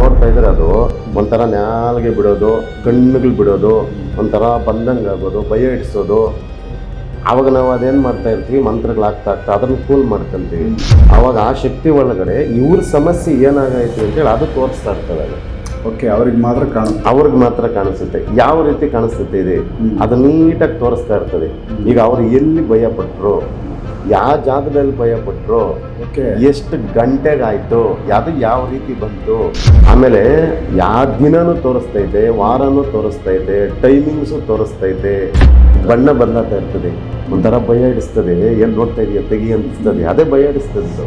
ನೋಡ್ತಾ ಇದ್ರೆ ಅದು ಒಂಥರ ನಾಲ್ಗೆ ಬಿಡೋದು, ಕಣ್ಣುಗಳು ಬಿಡೋದು, ಒಂಥರ ಬಂದಂಗೆ ಆಗೋದು, ಭಯ ಇಡಿಸೋದು. ಆವಾಗ ನಾವು ಅದೇನು ಮಾಡ್ತಾ ಇರ್ತೀವಿ, ಮಂತ್ರಗಳಾಗ್ತಾ ಅದನ್ನು ಕೂಲ್ ಮಾಡ್ಕೊಂತೀವಿ. ಆವಾಗ ಆ ಶಕ್ತಿ ಒಳಗಡೆ ಇವ್ರ ಸಮಸ್ಯೆ ಏನಾಗೈತಿ ಅಂತೇಳಿ ಅದು ತೋರಿಸ್ತಾ ಇರ್ತದೆ. ಅದು ಓಕೆ, ಅವ್ರಿಗೆ ಮಾತ್ರ ಕಾಣಿಸುತ್ತೆ. ಯಾವ ರೀತಿ ಕಾಣಿಸುತ್ತೆ ಇದೆ ಅದು ನೀಟಾಗಿ ತೋರಿಸ್ತಾ ಇರ್ತದೆ. ಈಗ ಅವ್ರು ಎಲ್ಲಿ ಭಯ ಪಟ್ಟರು, ಯಾವ ಜಾಗದಲ್ಲಿ ಭಯ ಪಟ್ಟರು, ಎಷ್ಟು ಗಂಟೆಗಾಯ್ತು, ಅದು ಯಾವ ರೀತಿ ಬಂತು, ಆಮೇಲೆ ಯಾವ ದಿನನೂ ತೋರಿಸ್ತೈತೆ, ವಾರನೂ ತೋರಿಸ್ತೈತೆ, ಟೈಮಿಂಗ್ಸು ತೋರಿಸ್ತೈತೆ, ಬಣ್ಣ ಬದಲಾಗ್ತಾ ಇರ್ತದೆ. ಒಂಥರ ಭಯ ಹಿಡಿಸ್ತದೆ. ಎಲ್ಲಿ ನೋಡ್ತಾ ಇದೆಯಾ ತೆಗಿ ಅನಿಸ್ತದೆ, ಅದೇ ಭಯ ಹಿಡಿಸ್ತದೆ. ಇದು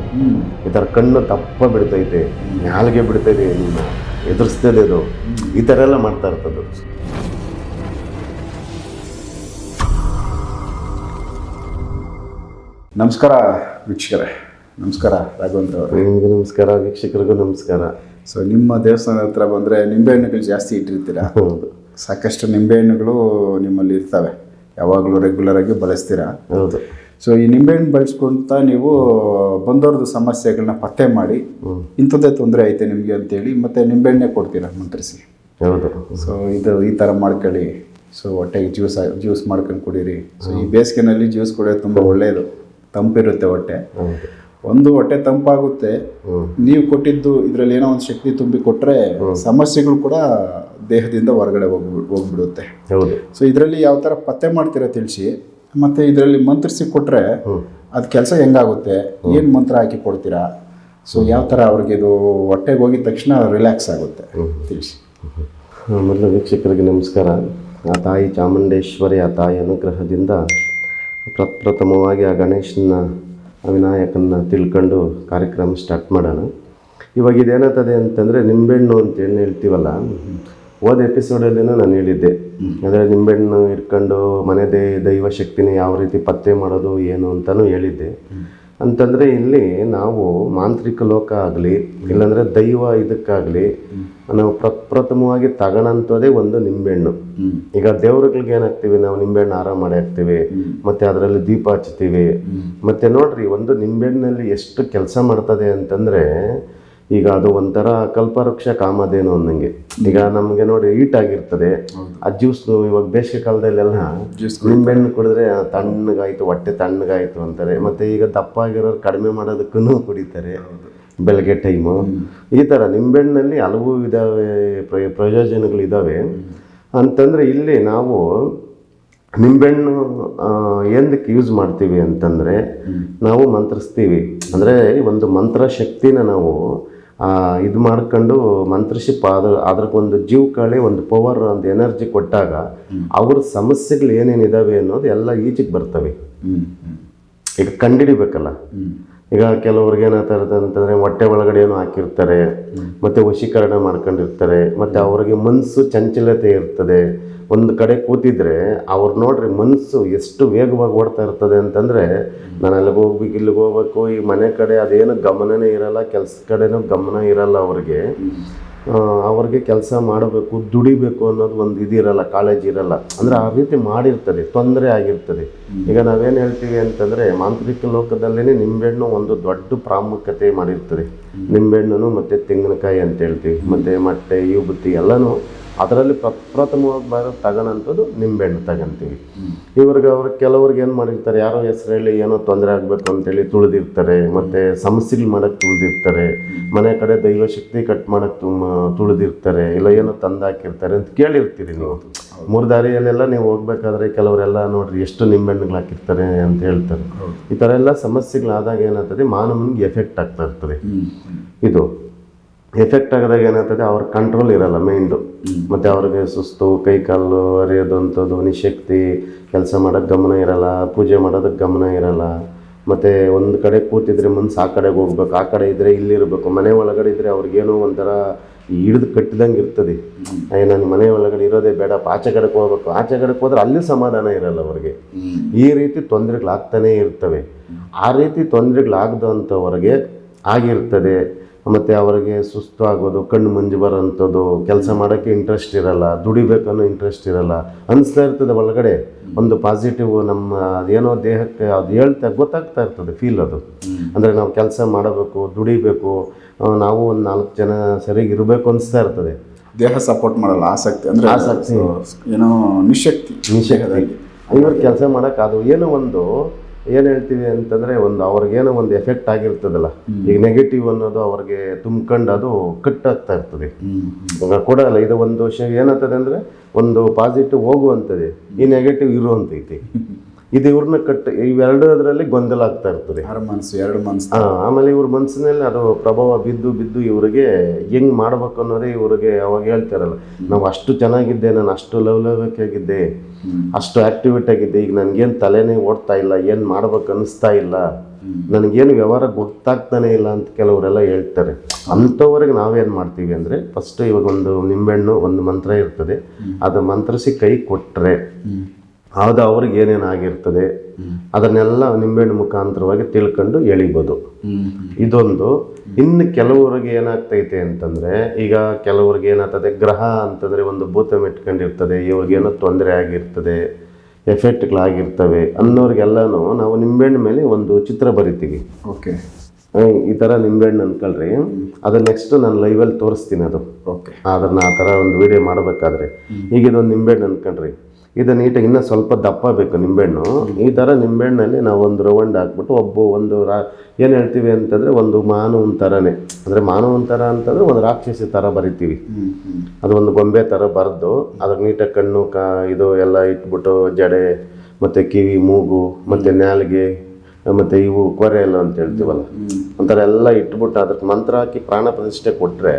ಈ ಥರ ಕಣ್ಣು ದಪ್ಪ ಬಿಡ್ತೈತೆ, ನಾಲ್ಗೆ ಬಿಡ್ತೈತೆ, ನಿಮ್ಮ ಎದುರಿಸ್ತದೆ. ಅದು ಈ ಥರ ಎಲ್ಲ ಮಾಡ್ತಾ ಇರ್ತದೆ. ನಮಸ್ಕಾರ ವೀಕ್ಷಕರೇ. ನಮಸ್ಕಾರ ರಾಘವೇಂದ್ರ ಅವರು. ನಿಮಗೂ ನಮಸ್ಕಾರ, ವೀಕ್ಷಕರಿಗೂ ನಮಸ್ಕಾರ. ಸೊ ನಿಮ್ಮ ದೇವಸ್ಥಾನದ ಹತ್ರ ಬಂದರೆ ನಿಂಬೆಹಣ್ಣುಗಳು ಜಾಸ್ತಿ ಇಟ್ಟಿರ್ತೀರಾ? ಹೌದು, ಸಾಕಷ್ಟು ನಿಂಬೆಹಣ್ಣುಗಳು ನಿಮ್ಮಲ್ಲಿ ಇರ್ತವೆ, ಯಾವಾಗಲೂ ರೆಗ್ಯುಲರಾಗಿ ಬಳಸ್ತೀರಾ? ಹೌದು. ಸೊ ಈ ನಿಂಬೆಹಣ್ಣು ಬಳಸ್ಕೊಂತ ನೀವು ಬಂದವ್ರದ್ದು ಸಮಸ್ಯೆಗಳನ್ನ ಪತ್ತೆ ಮಾಡಿ ಇಂಥದ್ದೇ ತೊಂದರೆ ಐತೆ ನಿಮಗೆ ಅಂತೇಳಿ ಮತ್ತೆ ನಿಂಬೆಹಣ್ಣೆ ಕೊಡ್ತೀರಾ ಮಂತ್ರಿಸಿ? ಹೌದು. ಸೊ ಇದು ಈ ಥರ ಮಾಡ್ಕೊಳ್ಳಿ, ಸೊ ಹೊಟ್ಟೆಗೆ ಜ್ಯೂಸ್ ಮಾಡ್ಕೊಂಡು ಕುಡೀರಿ. ಸೊ ಈ ಬೇಸಿಗೆನಲ್ಲಿ ಜ್ಯೂಸ್ ಕುಡಿಯೋದು ತುಂಬ ಒಳ್ಳೆಯದು, ತಂಪಿರುತ್ತೆ ಹೊಟ್ಟೆ. ಒಂದು ಹೊಟ್ಟೆ ತಂಪಾಗುತ್ತೆ. ನೀವು ಕೊಟ್ಟಿದ್ದು ಇದರಲ್ಲಿ ಏನೋ ಒಂದು ಶಕ್ತಿ ತುಂಬಿ ಕೊಟ್ಟರೆ ಸಮಸ್ಯೆಗಳು ಕೂಡ ದೇಹದಿಂದ ಹೊರಗಡೆ ಹೋಗ್ಬಿಡುತ್ತೆ. ಹೌದು. ಸೊ ಇದರಲ್ಲಿ ಯಾವ ಥರ ಪತ್ತೆ ಮಾಡ್ತೀರಾ ತಿಳಿಸಿ, ಮತ್ತು ಇದರಲ್ಲಿ ಮಂತ್ರಿಸಿ ಕೊಟ್ಟರೆ ಅದು ಕೆಲಸ ಹೆಂಗಾಗುತ್ತೆ, ಏನು ಮಂತ್ರ ಹಾಕಿ ಕೊಡ್ತೀರಾ? ಸೊ ಯಾವ ಥರ ಅವ್ರಿಗೆ ಇದು ಹೊಟ್ಟೆಗೆ ಹೋಗಿದ ತಕ್ಷಣ ರಿಲ್ಯಾಕ್ಸ್ ಆಗುತ್ತೆ ತಿಳಿಸಿ. ಮೊದಲು ವೀಕ್ಷಕರಿಗೆ ನಮಸ್ಕಾರ. ಆ ತಾಯಿ ಚಾಮುಂಡೇಶ್ವರಿ, ಆ ತಾಯಿ ಅನುಗ್ರಹದಿಂದ ಪ್ರಪ್ರಥಮವಾಗಿ ಆ ಗಣೇಶನ, ಆ ವಿನಾಯಕನ ತಿಳ್ಕೊಂಡು ಕಾರ್ಯಕ್ರಮ ಸ್ಟಾರ್ಟ್ ಮಾಡೋಣ. ಇವಾಗ ಇದೇನಾಗ್ತದೆ ಅಂತಂದರೆ, ನಿಂಬೆಹಣ್ಣು ಅಂತ ಏನು ಹೇಳ್ತೀವಲ್ಲ, ಹೋದ ಎಪಿಸೋಡಲ್ಲಿನೂ ನಾನು ಹೇಳಿದ್ದೆ. ಅಂದರೆ ನಿಂಬೆಹಣ್ಣು ಇಟ್ಕೊಂಡು ಮನೆ ದೈವ ಶಕ್ತಿನ ಯಾವ ರೀತಿ ಪತ್ತೆ ಮಾಡೋದು ಏನು ಅಂತಲೂ ಹೇಳಿದ್ದೆ. ಅಂತಂದರೆ ಇಲ್ಲಿ ನಾವು ಮಾಂತ್ರಿಕ ಲೋಕ ಆಗಲಿ, ಇಲ್ಲಾಂದರೆ ದೈವ ಇದಕ್ಕಾಗಲಿ ನಾವು ಪ್ರಪ್ರಥಮವಾಗಿ ತಗೊಳ್ಳೋಂಥದ್ದೇ ಒಂದು ನಿಂಬೆಹಣ್ಣು. ಈಗ ದೇವ್ರುಗಳಿಗೆ ಏನಾಗ್ತೀವಿ ನಾವು, ನಿಂಬೆಹಣ್ಣು ಹಾರ ಮಾಡಿ ಹಾಕ್ತೀವಿ, ಮತ್ತು ಅದರಲ್ಲಿ ದೀಪ ಹಚ್ತೀವಿ. ಮತ್ತು ನೋಡ್ರಿ, ಒಂದು ನಿಂಬೆಹಣ್ಣಲ್ಲಿ ಎಷ್ಟು ಕೆಲಸ ಮಾಡ್ತದೆ ಅಂತಂದರೆ, ಈಗ ಅದು ಒಂಥರ ಕಲ್ಪವೃಕ್ಷ ಕಾಮಧೇನು ಅನ್ನಂಗೆ. ಈಗ ನಮಗೆ ನೋಡಿ ಹೀಟ್ ಆಗಿರ್ತದೆ, ಆ ಜ್ಯೂಸ್ನು ಇವಾಗ ಬೇಸಿಗೆ ಕಾಲದಲ್ಲೆಲ್ಲ ನಿಂಬೆಹಣ್ಣು ಕುಡಿದ್ರೆ ತಣ್ಣಗಾಯ್ತು, ಹೊಟ್ಟೆ ತಣ್ಣಗಾಯ್ತು ಅಂತಾರೆ. ಮತ್ತು ಈಗ ದಪ್ಪ ಆಗಿರೋರು ಕಡಿಮೆ ಮಾಡೋದಕ್ಕೂ ಕುಡಿತಾರೆ ಬೆಳಗ್ಗೆ ಟೈಮು. ಈ ಥರ ನಿಂಬೆಹಣ್ಣಲ್ಲಿ ಹಲವು ಇದ್ದಾವೆ, ಪ್ರಯೋಜನಗಳಿದ್ದಾವೆ. ಅಂತಂದರೆ ಇಲ್ಲಿ ನಾವು ನಿಂಬೆಹಣ್ಣು ಏನಕ್ಕೆ ಯೂಸ್ ಮಾಡ್ತೀವಿ ಅಂತಂದರೆ, ನಾವು ಮಂತ್ರಿಸ್ತೀವಿ. ಅಂದರೆ ಒಂದು ಮಂತ್ರ ಶಕ್ತಿನ ನಾವು ಇದು ಮಾಡ್ಕೊಂಡು ಮಂತ್ರಿಸಿ ಅದಕ್ಕೊಂದು ಜೀವಕಳೆ, ಒಂದು ಪವರ್, ಒಂದು ಎನರ್ಜಿ ಕೊಟ್ಟಾಗ ಅವ್ರ ಸಮಸ್ಯೆಗಳು ಏನೇನಿದ್ದಾವೆ ಅನ್ನೋದು ಎಲ್ಲ ಈಚೆಗೆ ಬರ್ತವೆ. ಈಗ ಕಂಡಿಡಿಬೇಕಲ್ಲ. ಈಗ ಕೆಲವ್ರಿಗೆ ಏನಾಗ್ತಾ ಅಂತಂದರೆ, ಹೊಟ್ಟೆ ಒಳಗಡೆ ಏನೋ ಹಾಕಿರ್ತಾರೆ, ಮತ್ತು ವಶೀಕರಣ ಮಾಡ್ಕೊಂಡಿರ್ತಾರೆ, ಮತ್ತು ಅವ್ರಿಗೆ ಮನಸ್ಸು ಚಂಚಲತೆ ಇರ್ತದೆ. ಒಂದು ಕಡೆ ಕೂತಿದ್ರೆ ಅವ್ರು ನೋಡ್ರಿ ಮನಸ್ಸು ಎಷ್ಟು ವೇಗವಾಗಿ ಓಡ್ತಾ ಇರ್ತದೆ ಅಂತಂದರೆ, ನಾನು ಅಲ್ಲಿಗೆ ಹೋಗ್ಬೇಕು, ಇಲ್ಲಿಗೆ ಹೋಗ್ಬೇಕು, ಈ ಮನೆ ಕಡೆ ಅದೇನು ಗಮನನೇ ಇರಲ್ಲ, ಕೆಲಸ ಕಡೆನೂ ಗಮನ ಇರಲ್ಲ. ಅವ್ರಿಗೆ ಕೆಲಸ ಮಾಡಬೇಕು, ದುಡಿಬೇಕು ಅನ್ನೋದು ಒಂದು ಇದಿರಲ್ಲ, ಕಾಳಜಿ ಇರಲ್ಲ. ಅಂದರೆ ಆ ರೀತಿ ಮಾಡಿರ್ತದೆ, ತೊಂದರೆ ಆಗಿರ್ತದೆ. ಈಗ ನಾವೇನು ಹೇಳ್ತೀವಿ ಅಂತಂದರೆ, ಮಾಂತ್ರಿಕ ಲೋಕದಲ್ಲೇ ನಿಂಬೆಹಣ್ಣು ಒಂದು ದೊಡ್ಡ ಪ್ರಾಮುಖ್ಯತೆ ಮಾಡಿರ್ತದೆ. ನಿಂಬೆಹಣ್ಣು ಮತ್ತು ತೆಂಗಿನಕಾಯಿ ಅಂತ ಹೇಳ್ತೀವಿ, ಮತ್ತು ಮೊಟ್ಟೆ, ವಿಭೂತಿ ಎಲ್ಲನೂ ಅದರಲ್ಲಿ ಪ್ರಪ್ರಥಮವಾಗಿ ತಗೊಳ್ಳೋಂಥದ್ದು ನಿಂಬೆಹಣ್ಣು ತಗೊಂತೀವಿ. ಕೆಲವ್ರಿಗೆ ಏನು ಮಾಡಿರ್ತಾರೆ, ಯಾರೋ ಹೆಸರು ಹೇಳಿ ಏನೋ ತೊಂದರೆ ಆಗಬೇಕು ಅಂತೇಳಿ ತುಳಿದಿರ್ತಾರೆ, ಮತ್ತು ಸಮಸ್ಯೆಗಳು ಮಾಡೋಕ್ಕೆ ತುಳಿದಿರ್ತಾರೆ, ಮನೆ ಕಡೆ ದೈವಶಕ್ತಿ ಕಟ್ ಮಾಡೋಕ್ಕೆ ತುಳಿದಿರ್ತಾರೆ, ಇಲ್ಲ ಏನೋ ತಂದು ಹಾಕಿರ್ತಾರೆ ಅಂತ ಕೇಳಿರ್ತೀರಿ ನೀವು. ಮೂರು ದಾರಿಯಲ್ಲೆಲ್ಲ ನೀವು ಹೋಗ್ಬೇಕಾದ್ರೆ ಕೆಲವರೆಲ್ಲ ನೋಡ್ರಿ ಎಷ್ಟು ನಿಂಬೆಹಣ್ಣುಗಳು ಹಾಕಿರ್ತಾರೆ ಅಂತ ಹೇಳ್ತಾರೆ. ಈ ಥರ ಎಲ್ಲ ಸಮಸ್ಯೆಗಳಾದಾಗ ಏನಾಗ್ತದೆ, ಮಾನವನಿಗೆ ಎಫೆಕ್ಟ್ ಆಗ್ತಾ ಇರ್ತದೆ. ಇದು ಎಫೆಕ್ಟ್ ಆಗೋದಾಗ ಏನಾಗ್ತದೆ, ಅವ್ರ ಕಂಟ್ರೋಲ್ ಇರಲ್ಲ ಮೈಂಡು, ಮತ್ತು ಅವ್ರಿಗೆ ಸುಸ್ತು, ಕೈಕಾಲು ಹರಿಯೋದು ಅಂಥದ್ದು, ನಿಶಕ್ತಿ, ಕೆಲಸ ಮಾಡೋಕ್ಕೆ ಗಮನ ಇರಲ್ಲ, ಪೂಜೆ ಮಾಡೋದಕ್ಕೆ ಗಮನ ಇರಲ್ಲ. ಮತ್ತು ಒಂದು ಕಡೆ ಕೂತಿದ್ರೆ ಮನ್ಸು ಆ ಕಡೆಗೆ ಹೋಗ್ಬೇಕು, ಆ ಕಡೆ ಇದ್ದರೆ ಇಲ್ಲಿರಬೇಕು. ಮನೆ ಒಳಗಡೆ ಇದ್ದರೆ ಅವ್ರಿಗೇನೋ ಒಂಥರ ಹಿಡಿದು ಕಟ್ಟಿದಂಗೆ ಇರ್ತದೆ. ನಾನು ಮನೆ ಒಳಗಡೆ ಇರೋದೇ ಬೇಡಪ್ಪ, ಆಚೆ ಕಡೆಗೆ ಹೋಗ್ಬೇಕು. ಆಚೆ ಕಡೆಗೆ ಹೋದ್ರೆ ಅಲ್ಲಿ ಸಮಾಧಾನ ಇರಲ್ಲ ಅವ್ರಿಗೆ. ಈ ರೀತಿ ತೊಂದರೆಗಳಾಗ್ತಾನೇ ಇರ್ತವೆ. ಆ ರೀತಿ ತೊಂದರೆಗಳಾಗದಂಥವ್ರಿಗೆ ಆಗಿರ್ತದೆ. ಮತ್ತು ಅವರಿಗೆ ಸುಸ್ತು ಆಗೋದು, ಕಣ್ಣು ಮಂಜು ಬರೋಂಥದ್ದು, ಕೆಲಸ ಮಾಡೋಕ್ಕೆ ಇಂಟ್ರೆಸ್ಟ್ ಇರಲ್ಲ, ದುಡಿಬೇಕನ್ನೋ ಇಂಟ್ರೆಸ್ಟ್ ಇರಲ್ಲ, ಅನಿಸ್ತಾ ಇರ್ತದೆ ಒಳಗಡೆ ಒಂದು ಪಾಸಿಟಿವ್ ನಮ್ಮ ಏನೋ ದೇಹಕ್ಕೆ ಅದು ಗೊತ್ತಾಗ್ತಾ ಇರ್ತದೆ ಫೀಲ್. ಅದು ಅಂದರೆ ನಾವು ಕೆಲಸ ಮಾಡಬೇಕು, ದುಡಿಬೇಕು, ನಾವು ಒಂದು 4 ಜನ ಸರಿಯಾಗಿ ಇರಬೇಕು ಅನಿಸ್ತಾ ಇರ್ತದೆ. ದೇಹ ಸಪೋರ್ಟ್ ಮಾಡಲ್ಲ, ಆಸಕ್ತಿ ಅಂದರೆ ಆಸಕ್ತಿ. ಏನೋ ನಿಶಕ್ತಿ. ಇವ್ರು ಕೆಲಸ ಮಾಡೋಕೆ ಅದು ಏನೋ ಒಂದು ಏನು ಹೇಳ್ತೀವಿ ಅಂತಂದರೆ ಒಂದು ಅವ್ರಿಗೇನೋ ಒಂದು ಎಫೆಕ್ಟ್ ಆಗಿರ್ತದಲ್ಲ, ಈಗ ನೆಗೆಟಿವ್ ಅನ್ನೋದು ಅವ್ರಿಗೆ ತುಂಬ್ಕೊಂಡು ಅದು ಕಟ್ಟಾಗ್ತಾ ಇರ್ತದೆ. ಕೊಡಲ್ಲ. ಇದು ಒಂದು ವಿಷಯ ಏನಾಗ್ತದೆ ಅಂದರೆ ಒಂದು ಪಾಸಿಟಿವ್ ಹೋಗುವಂಥದ್ದು, ಈ ನೆಗೆಟಿವ್ ಇರುವಂತೈತಿ. ಇದು ಇವ್ರನ್ನ ಇವೆರಡು ಅದರಲ್ಲಿ ಗೊಂದಲ ಆಗ್ತಾ ಇರ್ತದೆ. ಎರಡು ಮನಸ್ಸು. ಆಮೇಲೆ ಇವ್ರ ಮನಸ್ಸಿನಲ್ಲಿ ಅದು ಪ್ರಭಾವ ಬಿದ್ದು ಇವರಿಗೆ ಹೆಂಗ್ ಮಾಡ್ಬೇಕು ಅನ್ನೋದೇ ಇವ್ರಿಗೆ ಅವಾಗ ಹೇಳ್ತಾರಲ್ಲ, ನಾವು ಅಷ್ಟು ಚೆನ್ನಾಗಿದ್ದೆ, ನಾನು ಅಷ್ಟು ಲವಲವಿಕೆಯಾಗಿದ್ದೆ, ಅಷ್ಟು ಆಕ್ಟಿವೇಟ್ ಆಗಿದ್ದೆ, ಈಗ ನನಗೇನು ತಲೆನೇ ಓಡ್ತಾ ಇಲ್ಲ, ಏನು ಮಾಡ್ಬೇಕು ಅನ್ನಿಸ್ತಾ ಇಲ್ಲ, ನನಗೇನು ವ್ಯವಹಾರ ಗೊತ್ತಾಗ್ತಾನೆ ಇಲ್ಲ ಅಂತ ಕೆಲವರೆಲ್ಲ ಹೇಳ್ತಾರೆ. ಅಂಥವ್ರಿಗೆ ನಾವೇನು ಮಾಡ್ತೀವಿ ಅಂದರೆ ಫಸ್ಟ್ ಇವಾಗ ಒಂದು ನಿಂಬೆಹಣ್ಣು ಒಂದು ಮಂತ್ರ ಇರ್ತದೆ, ಅದು ಮಂತ್ರಸಿ ಕೈ ಕೊಟ್ಟರೆ ಅದು ಅವ್ರಿಗೆ ಏನೇನು ಆಗಿರ್ತದೆ ಅದನ್ನೆಲ್ಲ ನಿಂಬೆಹಣ್ಣು ಮುಖಾಂತರವಾಗಿ ತಿಳ್ಕೊಂಡು ಎಳಿಬೋದು. ಇದೊಂದು. ಇನ್ನು ಕೆಲವ್ರಿಗೆ ಏನಾಗ್ತೈತೆ ಅಂತಂದರೆ, ಈಗ ಕೆಲವ್ರಿಗೆ ಏನಾಗ್ತದೆ, ಗ್ರಹ ಅಂತಂದರೆ ಒಂದು ಭೂತ ಮೆಟ್ಕೊಂಡಿರ್ತದೆ, ಇವ್ರಿಗೇನೋ ತೊಂದರೆ ಆಗಿರ್ತದೆ, ಎಫೆಕ್ಟ್ಗಳಾಗಿರ್ತವೆ ಅನ್ನೋರಿಗೆಲ್ಲನೂ ನಾವು ನಿಂಬೆಹಣ್ಣು ಮೇಲೆ ಒಂದು ಚಿತ್ರ ಬರಿತೀವಿ. ಓಕೆ, ಈ ಥರ ನಿಂಬೆಹಣ್ಣು ಅನ್ಕೊಳ್ರಿ, ಅದು ನೆಕ್ಸ್ಟ್ ನಾನು ಲೈವಲ್ಲಿ ತೋರಿಸ್ತೀನಿ. ಅದು ಓಕೆ, ಅದನ್ನು ಆ ಥರ ಒಂದು ವಿಡಿಯೋ ಮಾಡಬೇಕಾದ್ರೆ ಈಗ ಇದೊಂದು ನಿಂಬೆಹಣ್ಣು ಅನ್ಕೊಂಡ್ರಿ, ಇದು ನೀಟಾಗಿ ಇನ್ನೂ ಸ್ವಲ್ಪ ದಪ್ಪ ಬೇಕು ನಿಂಬೆಹಣ್ಣು. ಈ ಥರ ನಿಂಬೆಹಣ್ಣಲ್ಲಿ ನಾವು ಒಂದು ರೌಂಡ್ ಹಾಕ್ಬಿಟ್ಟು ಏನು ಹೇಳ್ತೀವಿ ಅಂತಂದರೆ ಒಂದು ಮಾನವನ ಥರನೇ, ಅಂದರೆ ಮಾನವನ ಥರ ಅಂತಂದರೆ ಒಂದು ರಾಕ್ಷಸಿ ಥರ ಬರಿತೀವಿ. ಅದು ಒಂದು ಗೊಂಬೆ ಥರ ಬರೆದು ಅದಕ್ಕೆ ನೀಟಾಗಿ ಕಣ್ಣು ಇದು ಎಲ್ಲ ಇಟ್ಬಿಟ್ಟು ಜಡೆ ಮತ್ತು ಕಿವಿ ಮೂಗು ಮತ್ತು ನಾಲಿಗೆ ಮತ್ತು ಇವು ಕೊರೆ ಎಲ್ಲ ಅಂತ ಹೇಳ್ತೀವಲ್ಲ, ಒಂಥರ ಎಲ್ಲ ಇಟ್ಬಿಟ್ಟು ಅದಕ್ಕೆ ಮಂತ್ರ ಹಾಕಿ ಪ್ರಾಣ ಪ್ರತಿಷ್ಠೆ ಕೊಟ್ಟರೆ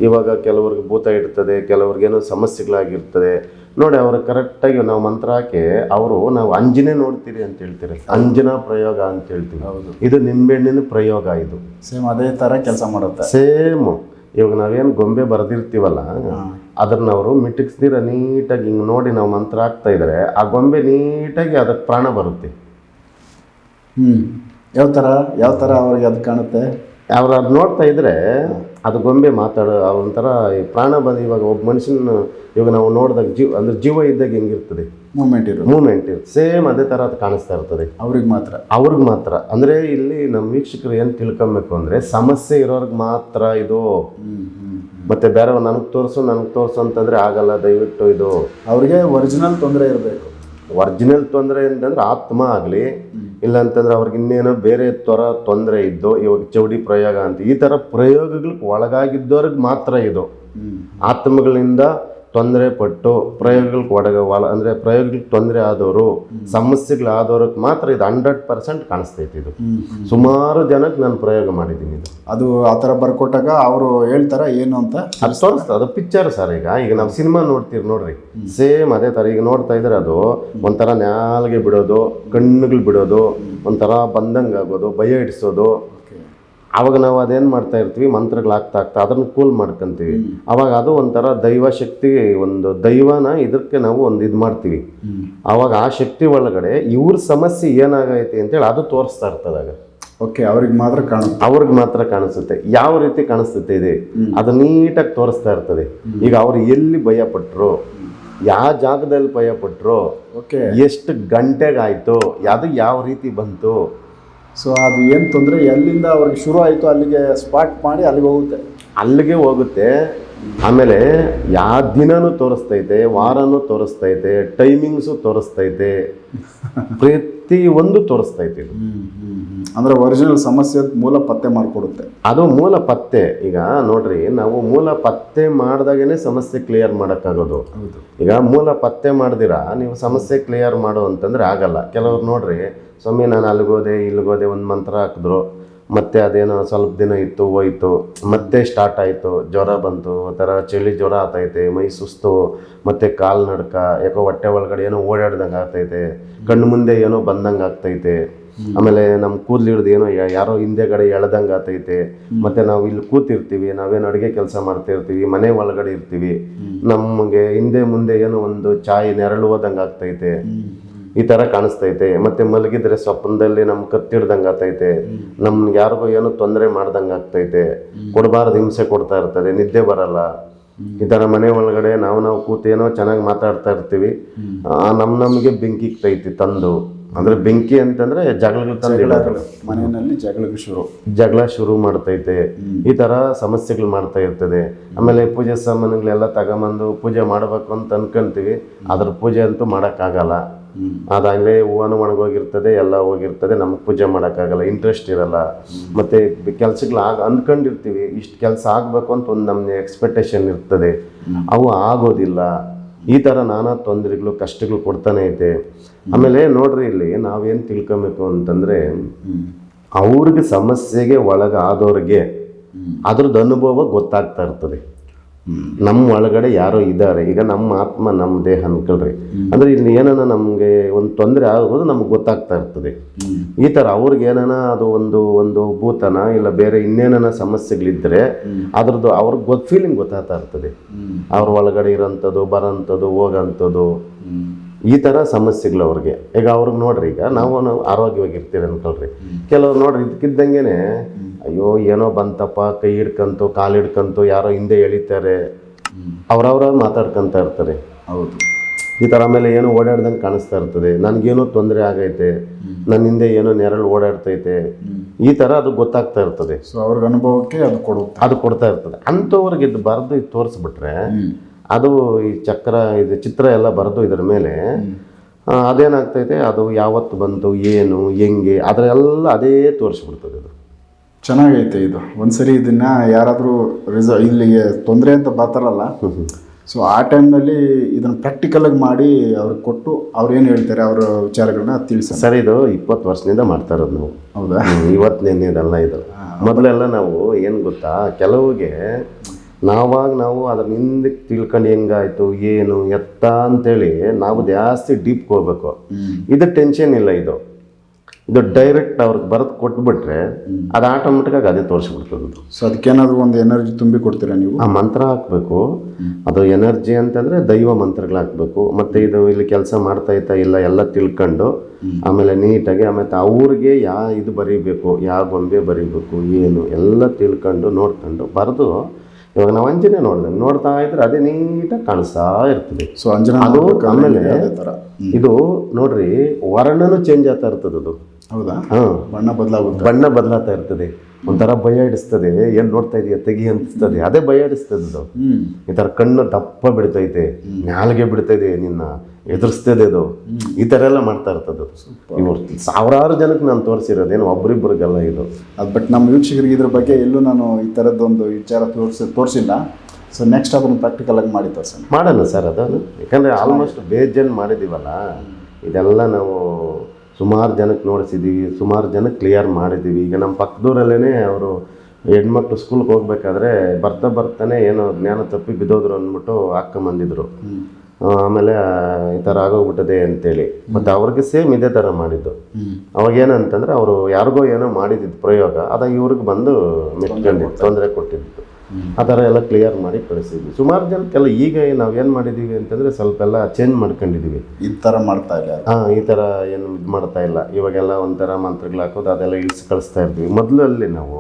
ಇವಾಗ ಕೆಲವ್ರಿಗೆ ಭೂತ ಇರ್ತದೆ, ಕೆಲವ್ರಿಗೇನೋ ಸಮಸ್ಯೆಗಳಾಗಿರ್ತದೆ ನೋಡಿ. ಅವ್ರು ಕರೆಕ್ಟಾಗಿ ನಾವು ಮಂತ್ರ ಹಾಕಿ ನಾವು ಅಂಜನೆ ನೋಡ್ತೀರಿ ಅಂತ ಹೇಳ್ತೀರಿ, ಅಂಜನಾ ಪ್ರಯೋಗ ಅಂತ ಹೇಳ್ತೀವಿ. ಇದು ನಿಂಬೆಹಣ್ಣಿನ ಪ್ರಯೋಗ. ಇದು ಸೇಮ್ ಅದೇ ಥರ ಕೆಲಸ ಮಾಡುತ್ತೆ. ಸೇಮ್ ಇವಾಗ ನಾವೇನು ಗೊಂಬೆ ಬರೆದಿರ್ತೀವಲ್ಲ ಅದನ್ನ ಅವರು ಮಿಟಿಕ್ಸ್ದಿರ ನೀಟಾಗಿ ಹಿಂಗೆ ನೋಡಿ ನಾವು ಮಂತ್ರ ಹಾಕ್ತಾ ಇದ್ದಾರೆ, ಆ ಗೊಂಬೆ ನೀಟಾಗಿ ಅದಕ್ಕೆ ಪ್ರಾಣ ಬರುತ್ತೆ. ಯಾವ ಥರ ಅವ್ರಿಗೆ ಅದು ಕಾಣುತ್ತೆ. ಅವ್ರು ಅದು ನೋಡ್ತಾ ಇದ್ರೆ ಅದು ಗೊಂಬೆ ಮಾತಾಡೋ ಒಂಥರ ಪ್ರಾಣ ಬಂದು, ಇವಾಗ ಒಬ್ಬ ಮನುಷ್ಯನ ಇವಾಗ ನಾವು ನೋಡಿದಾಗ ಜೀವ ಇದ್ದಾಗ ಹೆಂಗಿರ್ತದೆ, ಮೂಮೆಂಟ್ ಇರುತ್ತೆ, ಸೇಮ್ ಅದೇ ಥರ ಅದು ಕಾಣಿಸ್ತಾ ಇರ್ತದೆ. ಅವ್ರಿಗೆ ಮಾತ್ರ ಅಂದರೆ ಇಲ್ಲಿ ನಮ್ಮ ವೀಕ್ಷಕರು ಏನು ತಿಳ್ಕೊಬೇಕು ಅಂದರೆ ಸಮಸ್ಯೆ ಇರೋರ್ಗೆ ಮಾತ್ರ ಇದು. ಮತ್ತೆ ಬೇರೆ ನನಗೆ ತೋರಿಸು ಅಂತಂದರೆ ಆಗಲ್ಲ. ದಯವಿಟ್ಟು ಇದು ಅವ್ರಿಗೆ ಒರಿಜಿನಲ್ ತೊಂದರೆ ಇರಬೇಕು. ಒರಿಜಿನಲ್ ತೊಂದರೆ ಅಂತಂದ್ರೆ ಆತ್ಮ ಆಗಲಿ, ಇಲ್ಲ ಅಂತಂದ್ರೆ ಅವ್ರಿಗೆ ಇನ್ನೇನೋ ಬೇರೆ ಥರ ತೊಂದರೆ ಇದ್ದು, ಇವಾಗ ಚೌಡಿ ಪ್ರಯೋಗ ಅಂತ ಈ ಥರ ಪ್ರಯೋಗಗಳಿಗೆ ಒಳಗಾಗಿದ್ದವ್ರಿಗೆ ಮಾತ್ರ ಇದು. ಆತ್ಮಗಳಿಂದ ತೊಂದರೆ ಪಟ್ಟು ಪ್ರಯೋಗಗಳಿಗೆ ಅಂದರೆ ಪ್ರಯೋಗಗಳಿಗೆ ತೊಂದರೆ ಆದವರು, ಸಮಸ್ಯೆಗಳಾದವ್ರಿಗೆ ಮಾತ್ರ ಇದು 100% ಕಾಣಿಸ್ತೈತಿ. ಇದು ಸುಮಾರು ಜನಕ್ಕೆ ನಾನು ಪ್ರಯೋಗ ಮಾಡಿದ್ದೀನಿ. ಅದು ಆ ಥರ ಬರ್ಕೊಟ್ಟಾಗ ಅವರು ಹೇಳ್ತಾರೆ ಏನು ಅಂತ ಅದು ತೋರಿಸ್ತಾರೆ. ಅದು ಪಿಕ್ಚರ್ ಸರ್. ಈಗ ನಾವು ಸಿನಿಮಾ ನೋಡ್ತೀವಿ ನೋಡ್ರಿ, ಸೇಮ್ ಅದೇ ಥರ. ಈಗ ನೋಡ್ತಾ ಇದ್ರೆ ಅದು ಒಂಥರ ನಾಲ್ಗೆ ಬಿಡೋದು, ಕಣ್ಣುಗಳು ಬಿಡೋದು, ಒಂಥರ ಬಂದಂಗೆ ಆಗೋದು, ಭಯ ಹಿಡಿಸೋದು. ಆವಾಗ ನಾವು ಅದೇನು ಮಾಡ್ತಾ ಇರ್ತೀವಿ, ಮಂತ್ರಗಳಾಗ್ತಾ ಅದನ್ನು ಕೂಲ್ ಮಾಡ್ಕೊಂತೀವಿ. ಅವಾಗ ಅದು ಒಂಥರ ದೈವ ಶಕ್ತಿ, ಒಂದು ದೈವನ ಇದಕ್ಕೆ ನಾವು ಒಂದು ಇದು ಮಾಡ್ತೀವಿ. ಆವಾಗ ಆ ಶಕ್ತಿ ಒಳಗಡೆ ಇವ್ರ ಸಮಸ್ಯೆ ಏನಾಗೈತಿ ಅಂತೇಳಿ ಅದು ತೋರಿಸ್ತಾ ಇರ್ತದಾಗ. ಓಕೆ, ಅವ್ರಿಗೆ ಮಾತ್ರ ಕಾಣಿಸುತ್ತೆ. ಯಾವ ರೀತಿ ಕಾಣಿಸ್ತೈತೆ ಇದೆ ಅದು ನೀಟಾಗಿ ತೋರಿಸ್ತಾ ಇರ್ತದೆ. ಈಗ ಅವ್ರು ಎಲ್ಲಿ ಭಯ ಪಟ್ರು, ಯಾವ ಜಾಗದಲ್ಲಿ ಭಯ ಪಟ್ರು, ಎಷ್ಟು ಗಂಟೆಗಾಯ್ತು, ಅದು ಯಾವ ರೀತಿ ಬಂತು, ಸೊ ಅದು ಏನು ತೊಂದರೆ ಎಲ್ಲಿಂದ ಅವ್ರಿಗೆ ಶುರು ಆಯಿತು ಅಲ್ಲಿಗೆ ಸ್ಪಾಟ್ ಮಾಡಿ ಅಲ್ಲಿಗೆ ಹೋಗುತ್ತೆ. ಆಮೇಲೆ ಯಾವ ದಿನನೂ ತೋರಿಸ್ತೈತೆ, ವಾರನೂ ತೋರಿಸ್ತೈತೆ, ಟೈಮಿಂಗ್ಸು ತೋರಿಸ್ತೈತೆ, ಪ್ರತಿಯೊಂದು ತೋರಿಸ್ತೈತೆ. ಅಂದರೆ ಒರಿಜಿನಲ್ ಸಮಸ್ಯೆ ಮೂಲ ಪತ್ತೆ ಮಾಡಿಕೊಡುತ್ತೆ. ಅದು ಮೂಲ ಪತ್ತೆ. ಈಗ ನೋಡ್ರಿ, ನಾವು ಮೂಲ ಪತ್ತೆ ಮಾಡಿದಾಗೇ ಸಮಸ್ಯೆ ಕ್ಲಿಯರ್ ಮಾಡೋಕ್ಕಾಗೋದು. ಈಗ ಮೂಲ ಪತ್ತೆ ಮಾಡ್ದಿರಾ ನೀವು ಸಮಸ್ಯೆ ಕ್ಲಿಯರ್ ಮಾಡು ಅಂತಂದರೆ ಆಗಲ್ಲ. ಕೆಲವ್ರು ನೋಡ್ರಿ, ಸ್ವಾಮಿ ನಾನು ಅಲ್ಲಿಗೋದೆ ಇಲ್ಲಿಗೋದೆ ಒಂದು ಮಂತ್ರ ಹಾಕಿದ್ರು, ಮತ್ತೆ ಅದೇನೋ ಸ್ವಲ್ಪ ದಿನ ಇತ್ತು ಹೋಯ್ತು, ಮತ್ತೆ ಸ್ಟಾರ್ಟ್ ಆಯಿತು, ಜ್ವರ ಬಂತು, ಒಂಥರ ಚಳಿ ಜ್ವರ ಆಗ್ತೈತೆ, ಮೈ ಸುಸ್ತು, ಮತ್ತು ಕಾಲು ನಡ್ಕ, ಯಾಕೋ ಹೊಟ್ಟೆ ಒಳಗಡೆ ಏನೋ ಓಡಾಡ್ದಂಗೆ ಆಗ್ತೈತೆ, ಕಣ್ಣು ಮುಂದೆ ಏನೋ ಬಂದಂಗೆ ಆಗ್ತೈತೆ, ಆಮೇಲೆ ನಮ್ಮ ಕೂದಲು ಹಿಡ್ದು ಏನೋ ಯಾರೋ ಹಿಂದೆಗಡೆ ಎಳ್ದಂಗೆ ಆಗ್ತೈತೆ, ಮತ್ತು ನಾವು ಇಲ್ಲಿ ಕೂತಿರ್ತೀವಿ, ನಾವೇನು ಅಡುಗೆ ಕೆಲಸ ಮಾಡ್ತಿರ್ತೀವಿ, ಮನೆ ಒಳಗಡೆ ಇರ್ತೀವಿ, ನಮಗೆ ಹಿಂದೆ ಮುಂದೆ ಏನೋ ಒಂದು ಚಾಯ್ ನೆರಳು ಹೋದಂಗೆ ಆಗ್ತೈತೆ, ಈ ಥರ ಕಾಣಿಸ್ತೈತೆ. ಮತ್ತು ಮಲಗಿದ್ರೆ ಸ್ವಪ್ನದಲ್ಲಿ ನಮ್ಮ ಕತ್ತಿಡ್ದಂಗೆ ಆಗ್ತೈತೆ, ನಮ್ಗೆ ಯಾರಿಗೋ ಏನೋ ತೊಂದರೆ ಮಾಡ್ದಂಗೆ ಆಗ್ತೈತೆ, ಕೊಡಬಾರ್ದು ಹಿಂಸೆ ಕೊಡ್ತಾ ಇರ್ತದೆ, ನಿದ್ದೆ ಬರಲ್ಲ. ಈ ಥರ ಮನೆ ಒಳಗಡೆ ನಾವು ಕೂತೇನೋ ಚೆನ್ನಾಗಿ ಮಾತಾಡ್ತಾ ಇರ್ತೀವಿ, ನಮಗೆ ಬೆಂಕಿ ಇಕ್ತೈತಿ ತಂದು ಅಂದ್ರೆ ಬೆಂಕಿ ಅಂತಂದ್ರೆ ಜಗಳಗಳು ತಂದು ಇಡೋದು. ಮನೆಯಲ್ಲಿ ಜಗಳ ಶುರು ಮಾಡ್ತೈತೆ, ಈ ತರ ಸಮಸ್ಯೆಗಳು ಮಾಡ್ತಾ ಇರ್ತದೆ. ಆಮೇಲೆ ಪೂಜೆ ಸಾಮಾನುಗಳೆಲ್ಲ ತಗೊಂಬಂದು ಪೂಜೆ ಮಾಡ್ಬೇಕು ಅಂತ ಅನ್ಕೊಂತೀವಿ, ಅದ್ರ ಪೂಜೆ ಅಂತೂ ಮಾಡೋಕ್ಕಾಗಲ್ಲ. ಅದಾಗಲೇ ಹೂವನು ಒಣಗೋಗಿರ್ತದೆ, ಎಲ್ಲ ಹೋಗಿರ್ತದೆ, ನಮ್ಗೆ ಪೂಜೆ ಮಾಡೋಕ್ಕಾಗಲ್ಲ, ಇಂಟ್ರೆಸ್ಟ್ ಇರಲ್ಲ. ಮತ್ತೆ ಕೆಲ್ಸಗಳು ಅಂದ್ಕೊಂಡಿರ್ತೀವಿ, ಇಷ್ಟು ಕೆಲಸ ಆಗಬೇಕು ಅಂತ ಒಂದು ನಮ್ಗೆ ಎಕ್ಸ್ಪೆಕ್ಟೇಷನ್ ಇರ್ತದೆ, ಅವು ಆಗೋದಿಲ್ಲ. ಈ ಥರ ನಾನಾ ತೊಂದರೆಗಳು ಕಷ್ಟಗಳು ಕೊಡ್ತಾನೆ ಐತೆ. ಆಮೇಲೆ ನೋಡ್ರಿ, ಇಲ್ಲಿ ನಾವೇನು ತಿಳ್ಕೊಬೇಕು ಅಂತಂದರೆ, ಅವ್ರಿಗೆ ಸಮಸ್ಯೆಗೆ ಒಳಗಾದವ್ರಿಗೆ ಅದ್ರದ್ದು ಅನುಭವ ಗೊತ್ತಾಗ್ತಾ ಇರ್ತದೆ. ನಮ್ಮ ಒಳಗಡೆ ಯಾರೋ ಇದ್ದಾರೆ, ಈಗ ನಮ್ಮ ಆತ್ಮ ನಮ್ಮ ದೇಹ ಅನ್ಕೊಳ್ರಿ, ಅಂದ್ರೆ ಇಲ್ಲಿ ಏನಾನ ನಮಗೆ ಒಂದು ತೊಂದರೆ ಆಗೋದು ನಮ್ಗೆ ಗೊತ್ತಾಗ್ತಾ ಇರ್ತದೆ. ಈ ಥರ ಅವ್ರಿಗೆ ಏನಾನ ಅದು ಒಂದು ಭೂತನ ಇಲ್ಲ ಬೇರೆ ಇನ್ನೇನ ಸಮಸ್ಯೆಗಳಿದ್ದರೆ ಅದ್ರದ್ದು ಅವ್ರಿಗೆ ಫೀಲಿಂಗ್ ಗೊತ್ತಾಗ್ತಾ ಇರ್ತದೆ. ಅವ್ರ ಒಳಗಡೆ ಇರೋಂಥದ್ದು, ಬರೋಂಥದ್ದು, ಹೋಗೋಂಥದ್ದು, ಈ ಥರ ಸಮಸ್ಯೆಗಳು ಅವ್ರಿಗೆ. ಈಗ ಅವ್ರಿಗೆ ನೋಡ್ರಿ, ಈಗ ನಾವು ಆರೋಗ್ಯವಾಗಿರ್ತೀವಿ ಅನ್ಕೊಳ್ರಿ, ಕೆಲವ್ರು ನೋಡ್ರಿ ಇದಕ್ಕಿದ್ದಂಗೆನೆ ಅಯ್ಯೋ ಏನೋ ಬಂತಪ್ಪ, ಕೈ ಹಿಡ್ಕಂತು ಕಾಲು ಹಿಡ್ಕಂತು ಯಾರೋ ಹಿಂದೆ ಎಳಿತಾರೆ, ಅವ್ರವ್ರ ಮಾತಾಡ್ಕೊಂತ ಇರ್ತಾರೆ. ಹೌದು, ಈ ಥರ. ಆಮೇಲೆ ಏನೋ ಓಡಾಡ್ದಂಗೆ ಕಾಣಿಸ್ತಾ ಇರ್ತದೆ, ನನಗೇನೋ ತೊಂದರೆ ಆಗೈತೆ, ನನ್ನ ಹಿಂದೆ ಏನೋ ನೆರಳು ಓಡಾಡ್ತೈತೆ, ಈ ಥರ ಅದು ಗೊತ್ತಾಗ್ತಾ ಇರ್ತದೆ. ಸೊ ಅವ್ರಿಗೆ ಅನುಭವಕ್ಕೆ ಅದು ಕೊಡ್ತಾ ಇರ್ತದೆ. ಅಂಥವ್ರಿಗೆ ಇದು ಬರೆದು ಇದು ತೋರಿಸ್ಬಿಟ್ರೆ ಅದು ಈ ಚಿತ್ರ ಎಲ್ಲ ಬರೆದು ಇದ್ರ ಮೇಲೆ ಅದೇನಾಗ್ತೈತೆ, ಅದು ಯಾವತ್ತು ಬಂತು, ಏನು, ಹೆಂಗೆ, ಅದರೆಲ್ಲ ಅದೇ ತೋರಿಸ್ಬಿಡ್ತದೆ. ಅದು ಚೆನ್ನಾಗೈತೆ. ಇದು ಒಂದ್ಸರಿ ಇದನ್ನ ಯಾರಾದರೂ ಇಲ್ಲಿಗೆ ತೊಂದರೆ ಅಂತ ಬರ್ತಾರಲ್ಲ, ಸೊ ಆ ಟೈಮ್ನಲ್ಲಿ ಇದನ್ನು ಪ್ರಾಕ್ಟಿಕಲಾಗಿ ಮಾಡಿ ಅವ್ರಿಗೆ ಕೊಟ್ಟು ಅವ್ರು ಏನು ಹೇಳ್ತಾರೆ ಅವರ ವಿಚಾರಗಳನ್ನ ತಿಳಿಸ. ಸರ್, ಇದು 20 ವರ್ಷದಿಂದ ಮಾಡ್ತಾ ಇರೋದು ನಾವು. ಹೌದಾ? ಇವತ್ತು ನೆನ್ನೆದಲ್ಲ ಇದು. ಮೊದಲೆಲ್ಲ ನಾವು ಏನು ಗೊತ್ತಾ, ಕೆಲವಿಗೆ ನಾವು ಅದ್ರ ಹಿಂದಕ್ಕೆ ತಿಳ್ಕೊಂಡು ಹೆಂಗಾಯ್ತು ಏನು ಎತ್ತ ಅಂತೇಳಿ ನಾವು ಜಾಸ್ತಿ ಡೀಪ್ಗೆ ಹೋಗ್ಬೇಕು. ಇದು ಟೆನ್ಷನ್ ಇಲ್ಲ, ಇದು ಡೈರೆಕ್ಟ್ ಅವ್ರಿಗೆ ಬರೆದು ಕೊಟ್ಬಿಟ್ರೆ ಅದು ಆಟೋಮೆಟಿಕ್ಕಾಗಿ ಅದೇ ತೋರಿಸ್ಬಿಡ್ತದೆ. ಸೊ ಅದಕ್ಕೇನಾದರೂ ಒಂದು ಎನರ್ಜಿ ತುಂಬಿ ಕೊಡ್ತೀರಾ ನೀವು? ಆ ಮಂತ್ರ ಹಾಕಬೇಕು. ಅದು ಎನರ್ಜಿ ಅಂತಂದರೆ ದೈವ ಮಂತ್ರಗಳು ಹಾಕಬೇಕು. ಮತ್ತು ಇದು ಇಲ್ಲಿ ಕೆಲಸ ಮಾಡ್ತಾ ಇಲ್ಲ ಎಲ್ಲ ತಿಳ್ಕೊಂಡು ಆಮೇಲೆ ನೀಟಾಗಿ ಆಮೇಲೆ ಅವ್ರಿಗೆ ಇದು ಬರೀಬೇಕು, ಯಾವ ಗೊಂಬೆ ಬರೀಬೇಕು, ಏನು ಎಲ್ಲ ತಿಳ್ಕೊಂಡು ನೋಡ್ಕೊಂಡು ಬರೆದು, ಇವಾಗ ನಾವು ಅಂಜನೆ ನೋಡ್ತಾ ಇದ್ರೆ ಅದೇ ನೀಟಾಗಿ ಕಾಣಿಸ್ತಾ ಇರ್ತದೆ. ಸೊ ಅಂಜನಾ ಅದು ಆಮೇಲೆ ಇದು ನೋಡ್ರಿ, ವರ್ಣನೂ ಚೇಂಜ್ ಆಗ್ತಾ ಇರ್ತದೆ. ಅದು ಹೌದಾ? ಬಣ್ಣ ಬದಲಾಗ್ತಾ ಇರ್ತದೆ. ಒಂಥರ ಭಯ ಹಿಡಿಸ್ತದೆ, ಏನ್ ನೋಡ್ತಾ ಇದೀಯ ತೆಗಿ ಅನಿಸ್ತದೆ, ಅದೇ ಭಯ ಹಿಡಿಸ್ತದೆ. ಅದು ಈ ತರ ಕಣ್ಣು ದಪ್ಪ ಬಿಡ್ತೈತೆ, ನಾಲ್ಗೆ ಬಿಡ್ತೈತೆ, ನಿನ್ನ ಎದುರಿಸ್ತದೆ. ಅದು ಈ ತರ ಎಲ್ಲ ಮಾಡ್ತಾ ಇರ್ತದೆ. ಇವ್ರು ಸಾವಿರಾರು ಜನಕ್ಕೆ ನಾನು ತೋರಿಸಿರೋದೇನು ಒಬ್ರಿಬ್ರಿಗೆಲ್ಲ ಇದು. ಬಟ್ ನಮ್ಮ ವೀಕ್ಷಕರಿಗೆ ಇದ್ರ ಬಗ್ಗೆ ಎಲ್ಲೂ ನಾನು ಈ ಥರದ್ದೊಂದು ವಿಚಾರ ತೋರಿಸಿಲ್ಲ. ಸೊ ನೆಕ್ಸ್ಟ್ ಅದನ್ನು ಪ್ರಾಕ್ಟಿಕಲ್ ಆಗಿ ಮಾಡಿ ಮಾಡೋಣ ಸರ್. ಅದನ್ನು ಯಾಕಂದರೆ ಆಲ್ಮೋಸ್ಟ್ ಬೇಜನ್ ಮಾಡಿದ್ದೀವಲ್ಲ, ಇದೆಲ್ಲ ನಾವು ಸುಮಾರು ಜನಕ್ಕೆ ನೋಡಿಸಿದ್ದೀವಿ, ಸುಮಾರು ಜನಕ್ಕೆ ಕ್ಲಿಯರ್ ಮಾಡಿದ್ದೀವಿ. ಈಗ ನಮ್ಮ ಪಕ್ಕದೂರಲ್ಲೇ ಅವರು ಹೆಣ್ಮಕ್ಳು ಸ್ಕೂಲ್ಗೆ ಹೋಗ್ಬೇಕಾದ್ರೆ ಬರ್ತಾನೆ ಏನೋ ಜ್ಞಾನ ತಪ್ಪಿ ಬಿದ್ದೋದ್ರು ಅಂದ್ಬಿಟ್ಟು ಹಾಕ್ಕೊಂಬಂದಿದ್ರು. ಆಮೇಲೆ ಈ ಥರ ಆಗೋಗ್ಬಿಟ್ಟದೆ ಅಂತೇಳಿ, ಮತ್ತು ಅವ್ರಿಗೆ ಸೇಮ್ ಇದೇ ಥರ ಮಾಡಿದ್ದು. ಅವಾಗ ಏನಂತಂದರೆ ಅವರು ಯಾರಿಗೋ ಏನೋ ಮಾಡಿದ್ದು ಪ್ರಯೋಗ, ಅದಾಗ ಇವ್ರಿಗೆ ಬಂದು ಮೆಟ್ಕೊಂಡಿದ್ದು, ತೊಂದರೆ ಕೊಟ್ಟಿದ್ದು. ಆ ಥರ ಎಲ್ಲ ಕ್ಲಿಯರ್ ಮಾಡಿ ಕಳಿಸಿದ್ವಿ. ಸುಮಾರು ಜನಕ್ಕೆಲ್ಲ ಈಗ ನಾವೇನು ಮಾಡಿದ್ದೀವಿ ಅಂತಂದರೆ ಸ್ವಲ್ಪ ಎಲ್ಲ ಚೇಂಜ್ ಮಾಡ್ಕೊಂಡಿದ್ದೀವಿ. ಈ ಥರ ಮಾಡ್ತಾ ಇಲ್ಲ. ಈ ಥರ ಏನು ಇದು ಮಾಡ್ತಾ ಇಲ್ಲ. ಇವಾಗೆಲ್ಲ ಒಂಥರ ಮಂತ್ರಗಳು ಹಾಕೋದು ಅದೆಲ್ಲ ಇಳಿಸಿ ಕಳಿಸ್ತಾ ಇದ್ವಿ. ಮೊದಲಲ್ಲಿ ನಾವು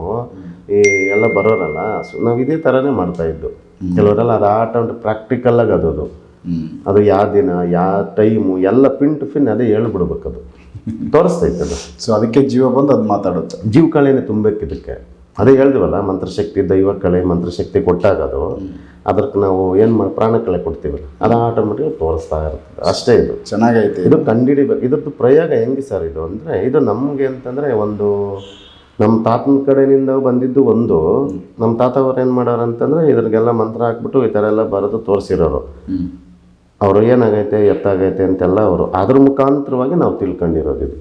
ಈ ಎಲ್ಲ ಬರೋರಲ್ಲ, ನಾವು ಇದೇ ಥರನೇ ಮಾಡ್ತಾಯಿದ್ದು. ಕೆಲವರೆಲ್ಲ ಅದು ಆಟೋಮೆಟಿಕ್ ಪ್ರಾಕ್ಟಿಕಲ್ಲಾಗಿ ಅದು ಯಾವ ದಿನ ಯಾವ ಟೈಮು ಎಲ್ಲ ಪಿನ್ ಟು ಪಿನ್ ಅದೇ ಹೇಳ್ಬಿಡ್ಬೇಕು. ಅದು ತೋರಿಸ್ತೈತೆ ಅದು. ಸೊ ಅದಕ್ಕೆ ಜೀವ ಬಂದು ಅದು ಮಾತಾಡುತ್ತೆ. ಜೀವ ಕಳೆನೇ ತುಂಬಬೇಕು ಇದಕ್ಕೆ. ಅದೇ ಹೇಳಿದ್ವಲ್ಲ, ಮಂತ್ರಶಕ್ತಿ ದೈವ ಕಳೆ ಮಂತ್ರಶಕ್ತಿ ಕೊಟ್ಟಾಗದು ಅದಕ್ಕೆ ನಾವು ಏನು ಪ್ರಾಣ ಕಳೆ ಕೊಡ್ತೀವಿ, ಅದು ಆಟೋಮೆಟಿಕ್ ತೋರಿಸ್ತಾ ಇರ್ತದೆ. ಅಷ್ಟೇ. ಇದು ಚೆನ್ನಾಗೈತೆ. ಇದು ಕಂಡುಹಿಡಿಬೇಕು. ಇದ್ರದ್ದು ಪ್ರಯೋಗ ಹೆಂಗೆ ಸರ್ ಇದು ಅಂದರೆ, ಇದು ನಮಗೆ ಅಂತಂದರೆ ಒಂದು ನಮ್ಮ ತಾತನ ಕಡೆಯಿಂದ ಬಂದಿದ್ದು. ನಮ್ಮ ತಾತ ಅವ್ರು ಏನು ಮಾಡೋರು ಅಂತಂದರೆ ಇದ್ರಿಗೆಲ್ಲ ಮಂತ್ರ ಹಾಕ್ಬಿಟ್ಟು ಈ ಥರ ಎಲ್ಲ ಬರೆದು ತೋರಿಸಿರೋರು. ಅವರು ಏನಾಗೈತೆ ಎತ್ತಾಗೈತೆ ಅಂತೆಲ್ಲ ಅವರು ಅದ್ರ ಮುಖಾಂತರವಾಗಿ ನಾವು ತಿಳ್ಕೊಂಡಿರೋದು. ಇದು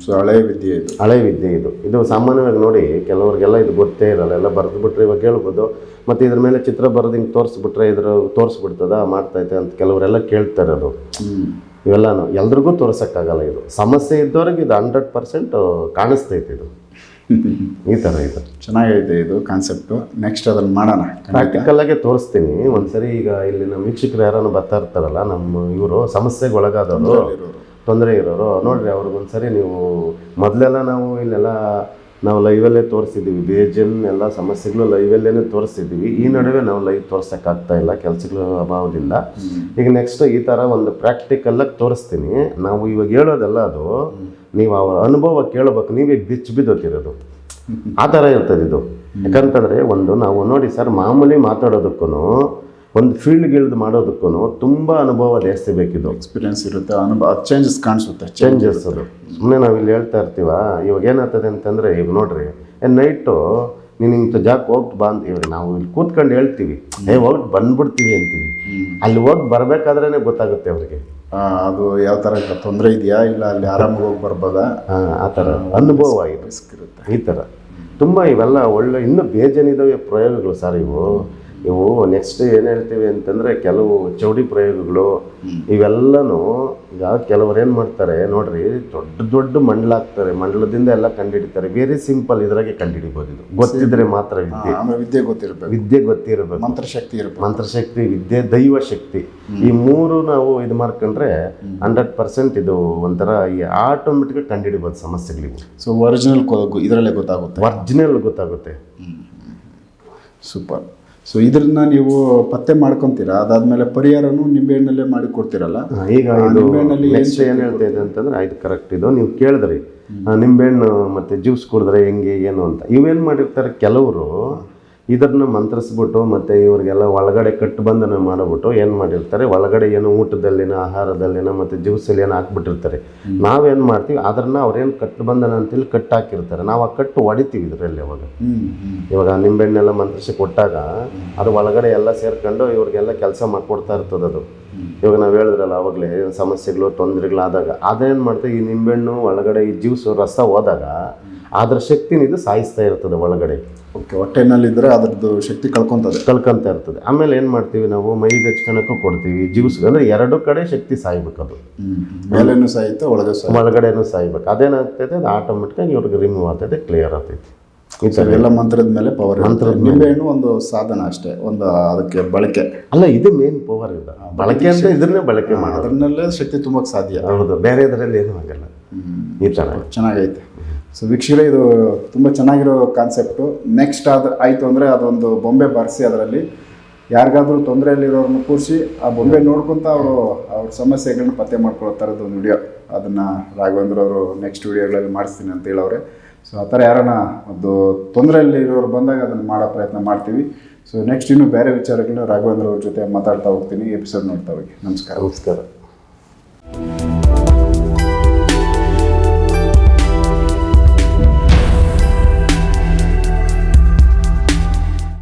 ಸೊ ಹಳೆಯ ವಿದ್ಯೆ ಇದು ಸಾಮಾನ್ಯವಾಗಿ ನೋಡಿ ಕೆಲವ್ರಿಗೆಲ್ಲ ಇದು ಗೊತ್ತೇ ಇರಲ್ಲ. ಎಲ್ಲ ಬರೆದ್ಬಿಟ್ರೆ ಇವಾಗ ಹೇಳ್ಬೋದು, ಮತ್ತು ಇದ್ರ ಮೇಲೆ ಚಿತ್ರ ಬರೆದು ಹಿಂಗೆ ತೋರಿಸ್ಬಿಟ್ರೆ ತೋರಿಸ್ಬಿಡ್ತದ ಮಾಡ್ತೈತೆ ಅಂತ ಕೆಲವರೆಲ್ಲ ಕೇಳ್ತಾರೆ. ಅದು ಇವೆಲ್ಲ ಎಲ್ರಿಗೂ ತೋರ್ಸೋಕ್ಕಾಗಲ್ಲ. ಇದು ಸಮಸ್ಯೆ ಇದ್ದವ್ರಿಗೆ ಇದು 100% ಕಾಣಿಸ್ತೈತೆ. ಇದು ಈ ಥರ ಇದು ಚೆನ್ನಾಗೈತೆ. ಇದು ಕಾನ್ಸೆಪ್ಟು. ನೆಕ್ಸ್ಟ್ ಅದನ್ನು ಮಾಡೋಣ, ಪ್ರಾಕ್ಟಿಕಲ್ಲಾಗೆ ತೋರಿಸ್ತೀನಿ ಒಂದ್ಸರಿ. ಈಗ ಇಲ್ಲಿ ನಮ್ಮ ವೀಕ್ಷಕರು ಯಾರನ್ನು ಬರ್ತಾ ಇರ್ತಾರಲ್ಲ, ನಮ್ಮ ಇವರು ಸಮಸ್ಯೆಗೆ ಒಳಗಾದವರು, ತೊಂದರೆ ಇರೋರು ನೋಡ್ರಿ, ಅವ್ರಿಗೊಂದ್ಸರಿ ನೀವು ಮೊದಲೆಲ್ಲ ನಾವು ಇಲ್ಲೆಲ್ಲ ನಾವು ಲೈವಲ್ಲೇ ತೋರಿಸಿದ್ದೀವಿ, ಬೇಜನ್ ಎಲ್ಲ ಸಮಸ್ಯೆಗಳು ಲೈವಲ್ಲೇ ತೋರಿಸಿದ್ದೀವಿ. ಈ ನಡುವೆ ನಾವು ಲೈವ್ ತೋರ್ಸೋಕ್ಕಾಗ್ತಾ ಇಲ್ಲ ಕೆಲಸಗಳ ಅಭಾವದಿಂದ. ಈಗ ನೆಕ್ಸ್ಟ್ ಈ ಥರ ಒಂದು ಪ್ರಾಕ್ಟಿಕಲ್ಲಾಗಿ ತೋರಿಸ್ತೀನಿ. ನಾವು ಇವಾಗ ಹೇಳೋದಲ್ಲ, ಅದು ನೀವು ಅವರ ಅನುಭವ ಕೇಳಬೇಕು, ನೀವೇ ಬಿದ್ದೋತಿರೋದು ಆ ಥರ ಇರ್ತದೆ ಇದು. ಯಾಕಂತಂದರೆ ಒಂದು ನಾವು ನೋಡಿ ಸರ್, ಮಾಮೂಲಿ ಮಾತಾಡೋದಕ್ಕೂ ಒಂದು ಫೀಲ್ಡ್ಗಿಳ್ದು ಮಾಡೋದಕ್ಕೂ ತುಂಬ ಅನುಭವ ಜಾಸ್ತಿ ಬೇಕಿದ್ದು, ಎಕ್ಸ್ಪೀರಿಯನ್ಸ್ ಇರುತ್ತೆ, ಅನುಭವ ಚೇಂಜಸ್ ಕಾಣಿಸುತ್ತೆ. ಚೇಂಜಸ್ ಅದು ಸುಮ್ಮನೆ ನಾವು ಇಲ್ಲಿ ಹೇಳ್ತಾ ಇರ್ತೀವ. ಇವಾಗ ಏನಾಗ್ತದೆ ಅಂತಂದರೆ, ಈಗ ನೋಡ್ರಿ ನೈಟು ನೀನು ಇಂಥ ಜಾಗಕ್ಕೆ ಹೋಗಿ ಬಾ ಅಂತ ಇವ್ರಿ ನಾವು ಇಲ್ಲಿ ಕೂತ್ಕೊಂಡು ಹೇಳ್ತೀವಿ, ಹೋಗಿ ಬಂದ್ಬಿಡ್ತೀವಿ ಅಂತೀವಿ. ಅಲ್ಲಿ ಹೋಗಿ ಬರಬೇಕಾದ್ರೇ ಗೊತ್ತಾಗುತ್ತೆ ಅವ್ರಿಗೆ ಅದು ಯಾವ ಥರ ತೊಂದರೆ ಇದೆಯಾ, ಇಲ್ಲ ಅಲ್ಲಿ ಆರಾಮಾಗಿ ಹೋಗಿ ಬರ್ಬೋದಾ, ಆ ಥರ ಅನುಭವ ಇದು ಈ ಥರ ತುಂಬ. ಇವೆಲ್ಲ ಒಳ್ಳೆ ಇನ್ನೂ ಬೇಜಾನಿದ್ದಾವೆ ಪ್ರಯೋಗಗಳು ಸರ್ ಇವು ನೆಕ್ಸ್ಟ್ ಏನು ಹೇಳ್ತೀವಿ ಅಂತಂದರೆ, ಕೆಲವು ಚೌಡಿ ಪ್ರಯೋಗಗಳು ಇವೆಲ್ಲನೂ. ಈಗ ಕೆಲವರು ಏನು ಮಾಡ್ತಾರೆ ನೋಡ್ರಿ, ದೊಡ್ಡ ಮಂಡಲಾಗ್ತಾರೆ, ಮಂಡಲದಿಂದ ಎಲ್ಲ ಕಂಡುಹಿಡಿತಾರೆ. ವೆರಿ ಸಿಂಪಲ್, ಇದ್ರಾಗೆ ಕಂಡುಹಿಡಿಬೋದು. ಇದು ಗೊತ್ತಿದ್ರೆ ಮಾತ್ರ ವಿದ್ಯೆ ಗೊತ್ತಿರಬೇಕು, ವಿದ್ಯೆ ಗೊತ್ತಿರಬೇಕು, ಮಂತ್ರಶಕ್ತಿ ಇರಬೇಕು, ಮಂತ್ರಶಕ್ತಿ, ವಿದ್ಯೆ, ದೈವ ಶಕ್ತಿ, ಈ ಮೂರು ನಾವು ಇದು ಮಾಡ್ಕೊಂಡ್ರೆ 100% ಇದು ಒಂಥರ ಈ ಆಟೋಮೆಟಿಕ್ ಕಂಡುಹಿಡಿಬೋದು ಸಮಸ್ಯೆಗಳಿವು. ಸೊ ಒರಿಜಿನಲ್ ಇದರಲ್ಲೇ ಗೊತ್ತಾಗುತ್ತೆ, ಒರಿಜಿನಲ್ ಗೊತ್ತಾಗುತ್ತೆ. ಸೂಪರ್. ಸೊ ಇದನ್ನ ನೀವು ಪತ್ತೆ ಮಾಡ್ಕೊತೀರಾ, ಅದಾದ್ಮೇಲೆ ಪರಿಹಾರನೂ ನಿಂಬೆಹಣ್ಣಲ್ಲೇ ಮಾಡಿ ಕೊಡ್ತೀರಲ್ಲ. ಈಗ ನಿಂಬೆಹಣ್ಣಲ್ಲಿ ನೆಕ್ಸ್ಟ್ ಏನು ಹೇಳ್ತಾ ಇದೆ ಅಂತಂದ್ರೆ, ಆಯ್ತು ಕರೆಕ್ಟ್, ಇದು ನೀವು ಕೇಳಿದ್ರಿ ನಿಂಬೆಹಣ್ಣು ಮತ್ತು ಜ್ಯೂಸ್ ಕುಡಿದ್ರೆ ಹೆಂಗೆ ಏನು ಅಂತ. ಇವೇನು ಮಾಡಿರ್ತಾರೆ ಕೆಲವರು, ಇದನ್ನ ಮಂತ್ರಿಸ್ಬಿಟ್ಟು ಮತ್ತು ಇವ್ರಿಗೆಲ್ಲ ಒಳಗಡೆ ಕಟ್ಟುಬಂಧನ ಮಾಡಿಬಿಟ್ಟು ಏನು ಮಾಡಿರ್ತಾರೆ, ಒಳಗಡೆ ಏನೋ ಊಟದಲ್ಲಿನ, ಆಹಾರದಲ್ಲಿನ ಮತ್ತು ಜ್ಯೂಸಲ್ಲಿ ಏನೋ ಹಾಕ್ಬಿಟ್ಟಿರ್ತಾರೆ. ನಾವೇನು ಮಾಡ್ತೀವಿ, ಅದನ್ನು ಅವ್ರೇನು ಕಟ್ಟುಬಂಧನ ಅಂತೇಳಿ ಕಟ್ಟು ಹಾಕಿರ್ತಾರೆ, ನಾವು ಆ ಕಟ್ಟು ಹೊಡಿತೀವಿ ಇದರಲ್ಲಿ. ಇವಾಗ ನಿಂಬೆಹಣ್ಣೆಲ್ಲ ಮಂತ್ರಿಸಿ ಕೊಟ್ಟಾಗ ಅದು ಒಳಗಡೆ ಎಲ್ಲ ಸೇರ್ಕೊಂಡು ಇವ್ರಿಗೆಲ್ಲ ಕೆಲಸ ಮಾಡಿಕೊಡ್ತಾ ಇರ್ತದೆ ಅದು. ಇವಾಗ ನಾವು ಹೇಳಿದ್ರಲ್ಲ ಆವಾಗಲೇ, ಸಮಸ್ಯೆಗಳು ತೊಂದರೆಗಳಾದಾಗ ಅದೇನು ಮಾಡ್ತೀವಿ, ಈ ನಿಂಬೆಹಣ್ಣು ಒಳಗಡೆ ಈ ಜ್ಯೂಸು ರಸ ಹೋದಾಗ ಅದ್ರ ಶಕ್ತಿನ ಇದು ಸಾಯಿಸ್ತಾ ಇರ್ತದೆ ಒಳಗಡೆ. ಓಕೆ, ಹೊಟ್ಟೆನಲ್ಲಿದ್ದರೆ ಅದ್ರದ್ದು ಶಕ್ತಿ ಕಳ್ಕೊತಾ ಇರ್ತದೆ. ಆಮೇಲೆ ಏನು ಮಾಡ್ತೀವಿ ನಾವು, ಮೈಗೆ ಹಚ್ಕೊಳಕ್ಕೂ ಕೊಡ್ತೀವಿ ಜ್ಯೂಸ್. ಅಂದರೆ ಎರಡು ಕಡೆ ಶಕ್ತಿ ಸಾಯ್ಬೇಕು, ಅದು ಮೇಲೇನೂ ಸಾಯುತ್ತೆ, ಒಳಗಡೆನೂ ಸಾಯ್ಬೇಕು. ಅದೇನಾಗ್ತದೆ, ಅದು ಆಟೋಮೆಟಿಕಾಗಿ ಇವ್ರಿಗೆ ರಿಮೂವ್ ಆಗ್ತದೆ, ಕ್ಲಿಯರ್ ಆಗ್ತೈತಿ. ಈ ಥರ ಎಲ್ಲ ಮಂತ್ರದ ಮೇಲೆ ಪವರ್. ನಿಂಬೆಹಣ್ಣು ಒಂದು ಸಾಧನ ಅಷ್ಟೇ, ಒಂದು ಅದಕ್ಕೆ ಬಳಕೆ ಅಲ್ಲ, ಇದು ಮೇನ್ ಪವರ್ ಇದೆ. ಬಳಕೆ ಅಂತ ಇದನ್ನೇ ಬಳಕೆ ಮಾಡೋದು, ಅದರಲ್ಲೇ ಶಕ್ತಿ ತುಂಬಕ್ಕೆ ಸಾಧ್ಯ. ಹೌದು, ಬೇರೆ ಇದರಲ್ಲಿ ಏನೂ ಆಗಲ್ಲ. ಈ ಥರ ಚೆನ್ನಾಗೈತೆ. ಸೊ ವೀಕ್ಷಕರೇ, ಇದು ತುಂಬ ಚೆನ್ನಾಗಿರೋ ಕಾನ್ಸೆಪ್ಟು. ನೆಕ್ಸ್ಟ್ ಆಯಿತು ಅಂದರೆ ಅದೊಂದು ಬೊಂಬೆ ಬಾರಿಸಿ ಅದರಲ್ಲಿ ಯಾರಿಗಾದ್ರೂ ತೊಂದರೆಯಲ್ಲಿರೋರನ್ನು ಕೂರಿಸಿ ಆ ಬೊಂಬೆ ನೋಡ್ಕೊತ ಅವ್ರ ಸಮಸ್ಯೆಗಳನ್ನ ಪತ್ತೆ ಮಾಡ್ಕೊಳ್ಳೋ ಥರದ್ದು ಒಂದು ವಿಡಿಯೋ, ಅದನ್ನು ರಾಘವೇಂದ್ರ ಅವರು ನೆಕ್ಸ್ಟ್ ವಿಡಿಯೋಗಳಲ್ಲಿ ಮಾಡಿಸ್ತೀನಿ ಅಂತ ಹೇಳವ್ರೆ. ಸೊ ಆ ಥರ ಯಾರನ್ನ ಒಂದು ತೊಂದರೆಯಲ್ಲಿ ಇರೋರು ಬಂದಾಗ ಅದನ್ನು ಮಾಡೋ ಪ್ರಯತ್ನ ಮಾಡ್ತೀವಿ. ಸೊ ನೆಕ್ಸ್ಟ್ ಇನ್ನೂ ಬೇರೆ ವಿಚಾರಗಳನ್ನ ರಾಘವೇಂದ್ರ ಅವ್ರ ಜೊತೆ ಮಾತಾಡ್ತಾ ಹೋಗ್ತೀನಿ. ಎಪಿಸೋಡ್ ನೋಡ್ತಾ ಹೋಗಿ. ನಮಸ್ಕಾರ.